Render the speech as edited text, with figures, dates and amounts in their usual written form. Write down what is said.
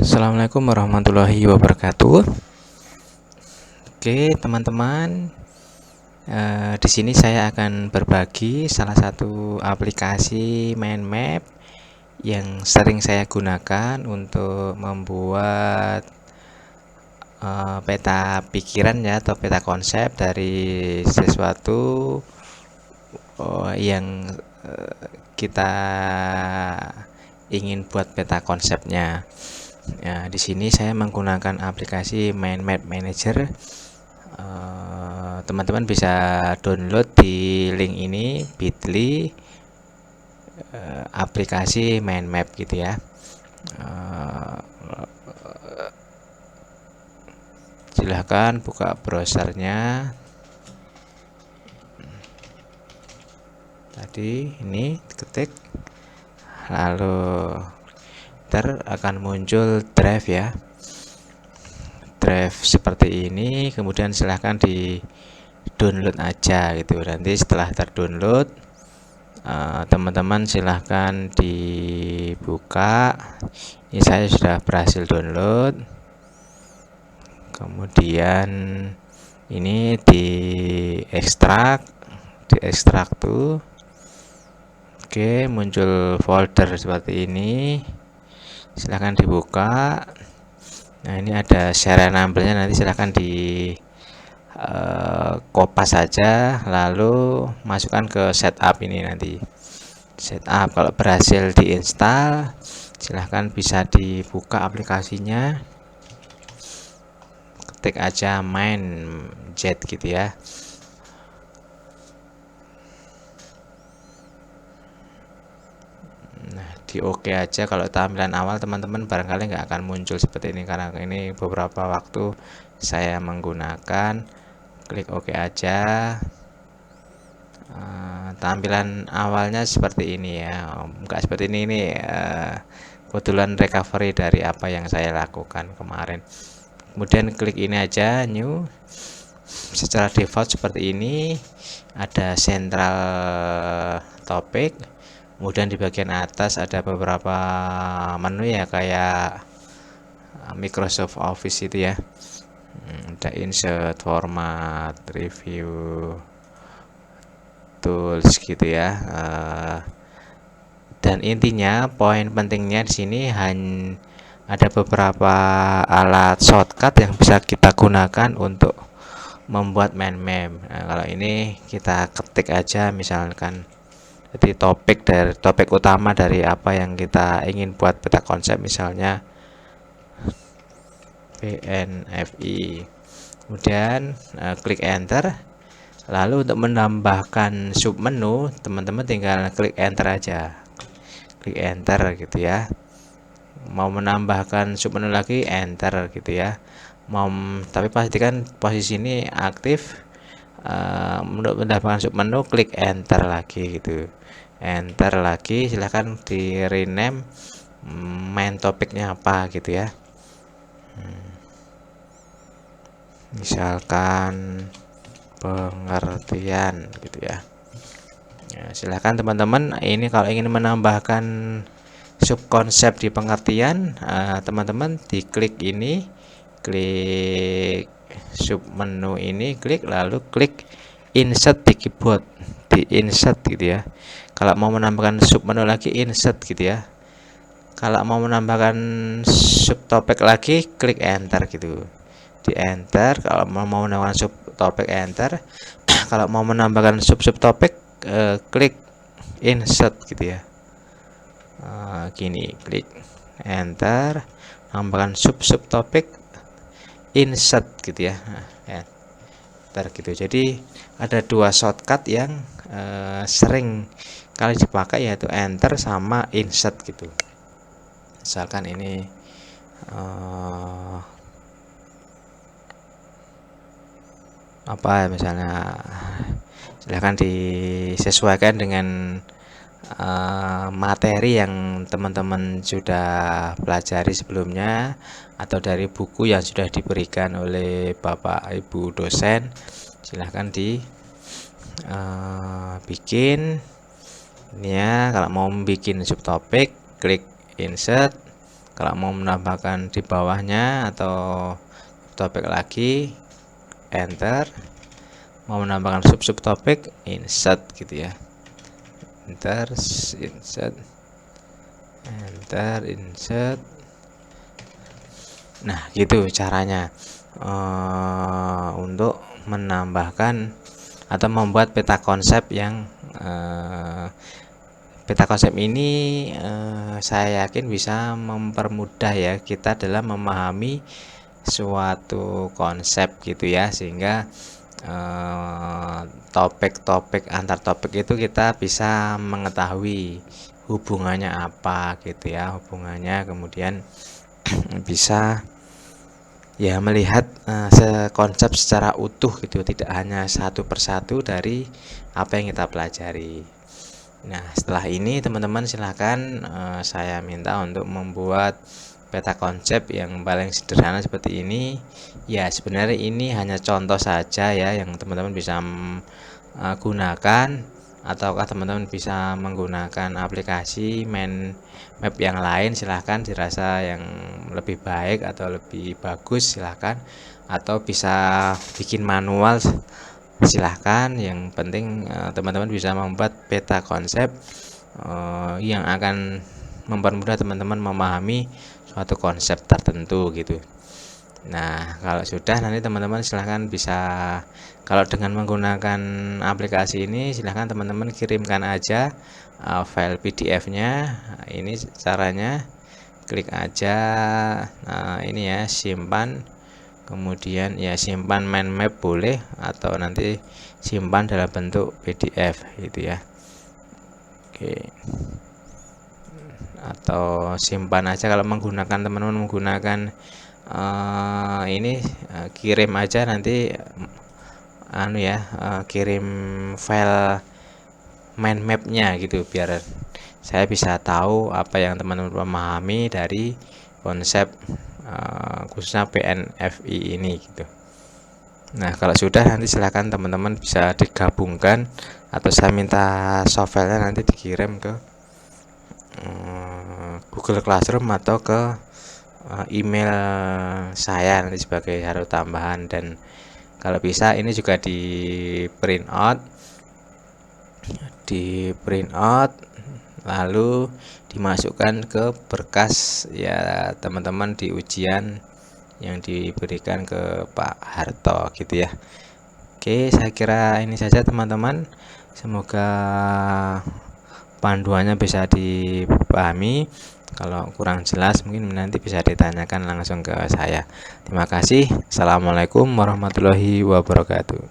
Assalamualaikum warahmatullahi wabarakatuh. Oke, teman-teman, di sini saya akan berbagi salah satu aplikasi mind map yang sering saya gunakan untuk membuat peta pikiran ya, atau peta konsep dari sesuatu yang kita ingin buat peta konsepnya. Ya, di sini saya menggunakan aplikasi Mind Map Manager. Teman-teman bisa download di link ini, bit.ly aplikasi Mind Map gitu ya. Silahkan buka browsernya. Tadi ini ketik, lalu akan muncul drive ya, drive seperti ini. Kemudian silahkan di download aja gitu. Nanti setelah terdownload, teman-teman silahkan dibuka. Ini saya sudah berhasil download. Kemudian ini di ekstrak tuh. Oke, muncul folder seperti ini. Silahkan dibuka. Nah, ini ada serial numbernya, nanti silahkan di kopas saja, lalu masukkan ke setup ini. Nanti setup, kalau berhasil diinstal, silahkan bisa dibuka aplikasinya, ketik aja Mindjet gitu ya. Nah, di oke aja. Kalau tampilan awal teman-teman barangkali nggak akan muncul seperti ini, karena ini beberapa waktu saya menggunakan. Klik oke aja. Tampilan awalnya seperti ini ya, nggak seperti ini kebetulan recovery dari apa yang saya lakukan kemarin. Kemudian klik ini aja, new. Secara default seperti ini, ada central topic. Kemudian di bagian atas ada beberapa menu ya, kayak Microsoft Office itu ya. Ada insert, format, review, tools gitu ya. Dan intinya poin pentingnya di sini hanya ada beberapa alat shortcut yang bisa kita gunakan untuk membuat mind map. Nah, kalau ini kita ketik aja, misalkan jadi topik utama dari apa yang kita ingin buat peta konsep, misalnya PNFI. Kemudian klik enter. Lalu untuk menambahkan submenu, teman-teman tinggal klik enter aja, klik enter gitu ya. Mau menambahkan submenu lagi, enter gitu ya. Tapi pastikan posisi ini aktif. Untuk menambahkan submenu, klik enter lagi gitu, enter lagi. Silahkan di rename main topiknya apa gitu ya. Misalkan pengertian gitu ya. Silahkan teman-teman, ini kalau ingin menambahkan subkonsep di pengertian, teman-teman diklik ini, klik submenu ini, klik, lalu klik insert di keyboard, di insert gitu ya. Kalau mau menambahkan submenu lagi, insert gitu ya. Kalau mau menambahkan subtopik lagi, klik enter gitu, di enter. Kalau mau menambahkan subtopik, enter. Kalau mau menambahkan subtopik, klik insert gitu ya. Gini, klik enter, tambahkan subtopik, insert gitu ya. Enter gitu. Jadi ada dua shortcut yang sering kali dipakai, yaitu enter sama insert gitu. Misalkan ini apa misalnya, silahkan disesuaikan dengan materi yang teman-teman sudah pelajari sebelumnya, atau dari buku yang sudah diberikan oleh Bapak Ibu dosen. Silahkan bikin ini ya. Kalau mau bikin subtopik, klik insert, Kalau mau menambahkan di bawahnya atau topik lagi, enter. Mau menambahkan sub topik, insert gitu ya. Enter, insert, enter, insert. Nah, gitu caranya untuk menambahkan atau membuat peta konsep yang peta konsep ini saya yakin bisa mempermudah ya kita dalam memahami suatu konsep gitu ya, sehingga topik-topik antar topik itu kita bisa mengetahui hubungannya apa gitu ya, hubungannya, kemudian bisa ya melihat konsep secara utuh gitu, tidak hanya satu persatu dari apa yang kita pelajari. Nah, setelah ini teman-teman silahkan saya minta untuk membuat peta konsep yang paling sederhana seperti ini. Ya, sebenarnya ini hanya contoh saja ya yang teman-teman bisa gunakan, ataukah teman-teman bisa menggunakan aplikasi mind map yang lain, silahkan, dirasa yang lebih baik atau lebih bagus silahkan, atau bisa bikin manual silahkan. Yang penting teman-teman bisa membuat peta konsep yang akan mempermudah teman-teman memahami suatu konsep tertentu gitu. Nah, kalau sudah, nanti teman-teman silahkan bisa, kalau dengan menggunakan aplikasi ini silahkan teman-teman kirimkan aja file PDF-nya. Ini caranya, klik aja, nah ini ya, simpan, kemudian ya simpan mind map boleh, atau nanti simpan dalam bentuk PDF gitu ya. Oke, atau simpan aja kalau menggunakan, teman-teman menggunakan ini kirim aja nanti kirim file mind mapnya gitu, biar saya bisa tahu apa yang teman-teman memahami dari konsep khususnya PNFI ini gitu. Nah, kalau sudah, nanti silahkan teman-teman bisa digabungkan, atau saya minta softwarenya nanti dikirim ke Google Classroom atau ke email saya nanti sebagai haro tambahan. Dan kalau bisa ini juga di print out lalu dimasukkan ke berkas ya teman-teman di ujian yang diberikan ke Pak Harto gitu ya. Oke, saya kira ini saja teman-teman, semoga panduannya bisa dipahami. Kalau kurang jelas mungkin nanti bisa ditanyakan langsung ke saya. Terima kasih. Assalamualaikum warahmatullahi wabarakatuh.